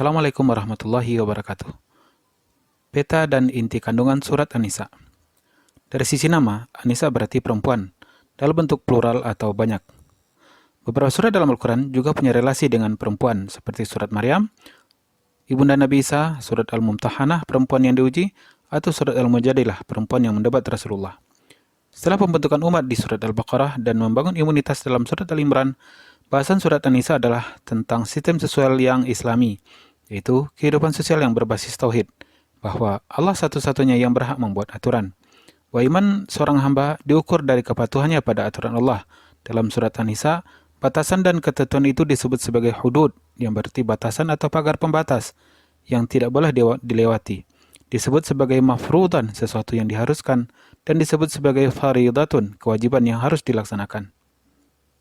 Assalamualaikum warahmatullahi wabarakatuh. Peta dan inti kandungan surat An-Nisa. Dari sisi nama, An-Nisa berarti perempuan, dalam bentuk plural atau banyak. Beberapa surat dalam Al-Quran juga punya relasi dengan perempuan, seperti surat Maryam, Ibunda Nabi Isa, surat Al-Mumtahanah, perempuan yang diuji, atau surat Al-Mujadilah, perempuan yang mendebat Rasulullah. Setelah pembentukan umat di surat Al-Baqarah dan membangun imunitas dalam surat Al-Imran, bahasan surat An-Nisa adalah tentang sistem sosial yang islami, yaitu kehidupan sosial yang berbasis tauhid, bahwa Allah satu-satunya yang berhak membuat aturan. Iman seorang hamba diukur dari kepatuhannya pada aturan Allah. Dalam surat An-Nisa, batasan dan ketentuan itu disebut sebagai hudud, yang berarti batasan atau pagar pembatas, yang tidak boleh dilewati. Disebut sebagai mafrudan, sesuatu yang diharuskan, dan disebut sebagai faridatun, kewajiban yang harus dilaksanakan.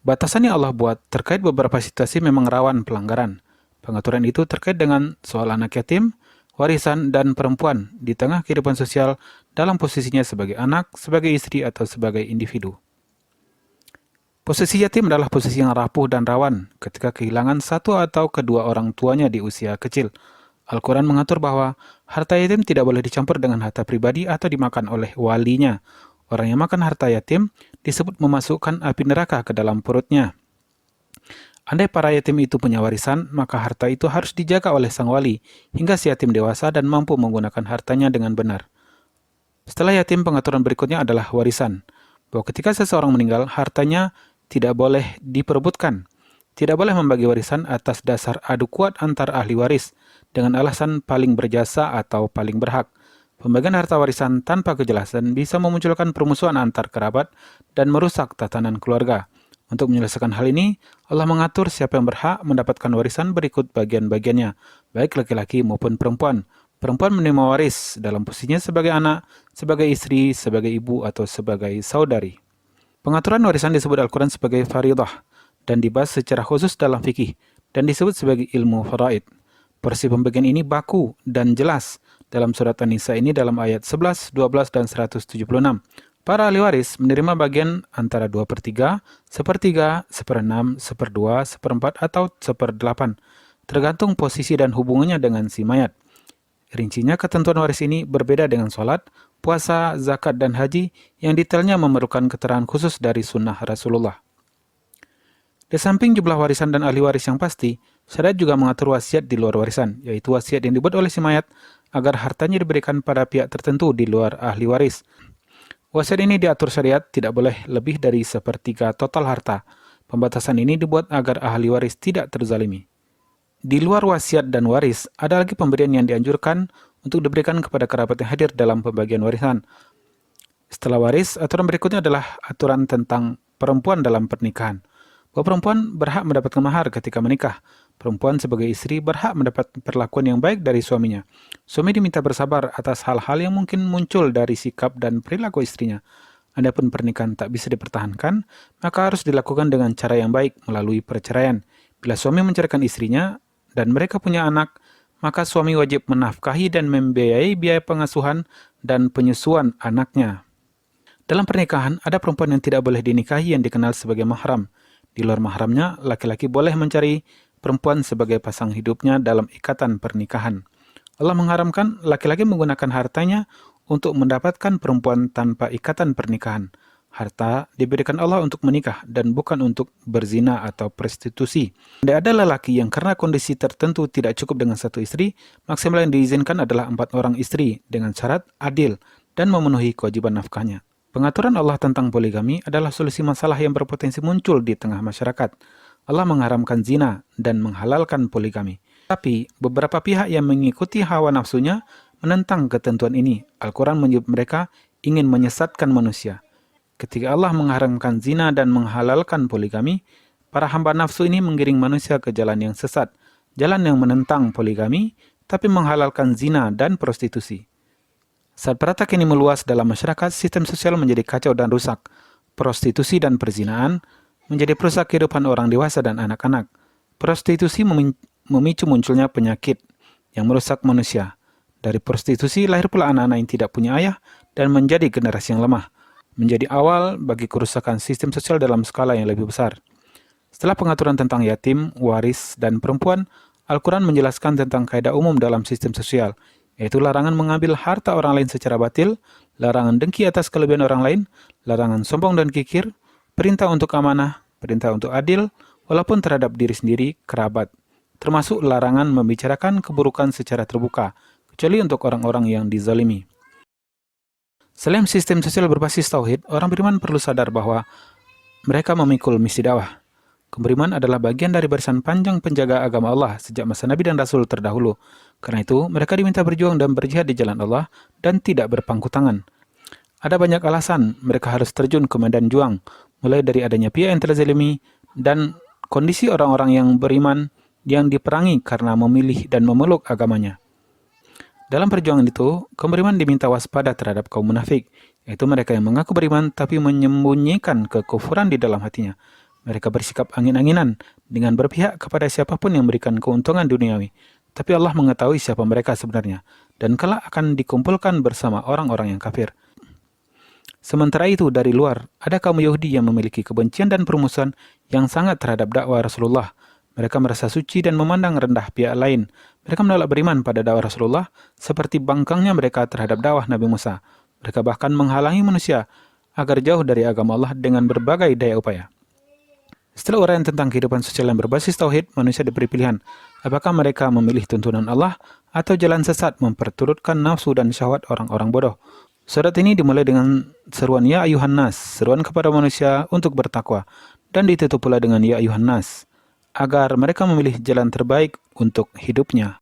Batasan yang Allah buat terkait beberapa situasi memang rawan pelanggaran. Pengaturan itu terkait dengan soal anak yatim, warisan, dan perempuan di tengah kehidupan sosial dalam posisinya sebagai anak, sebagai istri, atau sebagai individu. Posisi yatim adalah posisi yang rapuh dan rawan ketika kehilangan satu atau kedua orang tuanya di usia kecil. Al-Quran mengatur bahwa harta yatim tidak boleh dicampur dengan harta pribadi atau dimakan oleh walinya. Orang yang makan harta yatim disebut memasukkan api neraka ke dalam perutnya. Andai para yatim itu punya warisan, maka harta itu harus dijaga oleh sang wali hingga si yatim dewasa dan mampu menggunakan hartanya dengan benar. Setelah yatim, pengaturan berikutnya adalah warisan, bahwa ketika seseorang meninggal, hartanya tidak boleh diperebutkan. Tidak boleh membagi warisan atas dasar adu kuat antar ahli waris dengan alasan paling berjasa atau paling berhak. Pembagian harta warisan tanpa kejelasan bisa memunculkan permusuhan antar kerabat dan merusak tatanan keluarga. Untuk menyelesaikan hal ini, Allah mengatur siapa yang berhak mendapatkan warisan berikut bagian-bagiannya, baik laki-laki maupun perempuan. Perempuan menerima waris dalam posisinya sebagai anak, sebagai istri, sebagai ibu, atau sebagai saudari. Pengaturan warisan disebut Al-Quran sebagai faridah dan dibahas secara khusus dalam fikih dan disebut sebagai ilmu faraid. Porsi pembagian ini baku dan jelas dalam surat An-Nisa ini dalam ayat 11, 12, dan 176. Para ahli waris menerima bagian antara 2/3, 1/3, 1/6, 1/2, 1/4, atau 1/8, tergantung posisi dan hubungannya dengan si mayat. Rincinya ketentuan waris ini berbeda dengan sholat, puasa, zakat, dan haji yang detailnya memerlukan keterangan khusus dari sunnah Rasulullah. Di samping jumlah warisan dan ahli waris yang pasti, syariat juga mengatur wasiat di luar warisan, yaitu wasiat yang dibuat oleh si mayat agar hartanya diberikan pada pihak tertentu di luar ahli waris. Wasiat ini diatur syariat tidak boleh lebih dari 1/3 total harta. Pembatasan ini dibuat agar ahli waris tidak terzalimi. Di luar wasiat dan waris, ada lagi pemberian yang dianjurkan untuk diberikan kepada kerabat yang hadir dalam pembagian warisan. Setelah waris, aturan berikutnya adalah aturan tentang perempuan dalam pernikahan. Bahwa perempuan berhak mendapatkan mahar ketika menikah. Perempuan sebagai istri berhak mendapat perlakuan yang baik dari suaminya. Suami diminta bersabar atas hal-hal yang mungkin muncul dari sikap dan perilaku istrinya. Adapun pernikahan tak bisa dipertahankan, maka harus dilakukan dengan cara yang baik melalui perceraian. Bila suami menceraikan istrinya dan mereka punya anak, maka suami wajib menafkahi dan membiayai biaya pengasuhan dan penyusuan anaknya. Dalam pernikahan, ada perempuan yang tidak boleh dinikahi yang dikenal sebagai mahram. Di luar mahramnya, laki-laki boleh mencari perempuan sebagai pasang hidupnya dalam ikatan pernikahan. Allah mengharamkan laki-laki menggunakan hartanya untuk mendapatkan perempuan tanpa ikatan pernikahan. Harta diberikan Allah untuk menikah dan bukan untuk berzina atau prostitusi. Tidak ada lelaki yang karena kondisi tertentu tidak cukup dengan satu istri, maksimal yang diizinkan adalah 4 orang istri dengan syarat adil dan memenuhi kewajiban nafkahnya. Pengaturan Allah tentang poligami adalah solusi masalah yang berpotensi muncul di tengah masyarakat. Allah mengharamkan zina dan menghalalkan poligami. Tapi, beberapa pihak yang mengikuti hawa nafsunya menentang ketentuan ini. Al-Quran menyebut mereka ingin menyesatkan manusia. Ketika Allah mengharamkan zina dan menghalalkan poligami, para hamba nafsu ini menggiring manusia ke jalan yang sesat. Jalan yang menentang poligami, tapi menghalalkan zina dan prostitusi. Saat praktek ini meluas dalam masyarakat, sistem sosial menjadi kacau dan rusak. Prostitusi dan perzinaan menjadi perusak kehidupan orang dewasa dan anak-anak. Prostitusi memicu munculnya penyakit yang merusak manusia. Dari prostitusi lahir pula anak-anak yang tidak punya ayah dan menjadi generasi yang lemah. Menjadi awal bagi kerusakan sistem sosial dalam skala yang lebih besar. Setelah pengaturan tentang yatim, waris, dan perempuan, Al-Quran menjelaskan tentang kaidah umum dalam sistem sosial, yaitu larangan mengambil harta orang lain secara batil, larangan dengki atas kelebihan orang lain, larangan sombong dan kikir, perintah untuk amanah, perintah untuk adil, walaupun terhadap diri sendiri, kerabat, termasuk larangan membicarakan keburukan secara terbuka, kecuali untuk orang-orang yang dizalimi. Selain sistem sosial berbasis tauhid, orang beriman perlu sadar bahwa mereka memikul misi dakwah. Keberiman adalah bagian dari barisan panjang penjaga agama Allah sejak masa Nabi dan Rasul terdahulu. Karena itu, mereka diminta berjuang dan berjihad di jalan Allah dan tidak berpangku tangan. Ada banyak alasan mereka harus terjun ke medan juang, mulai dari adanya pihak yang terzalimi dan kondisi orang-orang yang beriman yang diperangi karena memilih dan memeluk agamanya. Dalam perjuangan itu, kaum beriman diminta waspada terhadap kaum munafik, yaitu mereka yang mengaku beriman tapi menyembunyikan kekufuran di dalam hatinya. Mereka bersikap angin-anginan dengan berpihak kepada siapapun yang memberikan keuntungan duniawi. Tapi Allah mengetahui siapa mereka sebenarnya, dan kelak akan dikumpulkan bersama orang-orang yang kafir. Sementara itu, dari luar, ada kaum Yahudi yang memiliki kebencian dan permusuhan yang sangat terhadap dakwah Rasulullah. Mereka merasa suci dan memandang rendah pihak lain. Mereka menolak beriman pada dakwah Rasulullah seperti bangkangnya mereka terhadap dakwah Nabi Musa. Mereka bahkan menghalangi manusia agar jauh dari agama Allah dengan berbagai daya upaya. Setelah uraian tentang kehidupan sosial yang berbasis tauhid, manusia diberi pilihan. Apakah mereka memilih tuntunan Allah atau jalan sesat memperturutkan nafsu dan syahwat orang-orang bodoh? Surat ini dimulai dengan seruan Ya Ayuhan Nas, seruan kepada manusia untuk bertakwa, dan ditutup pula dengan Ya Ayuhan Nas, agar mereka memilih jalan terbaik untuk hidupnya.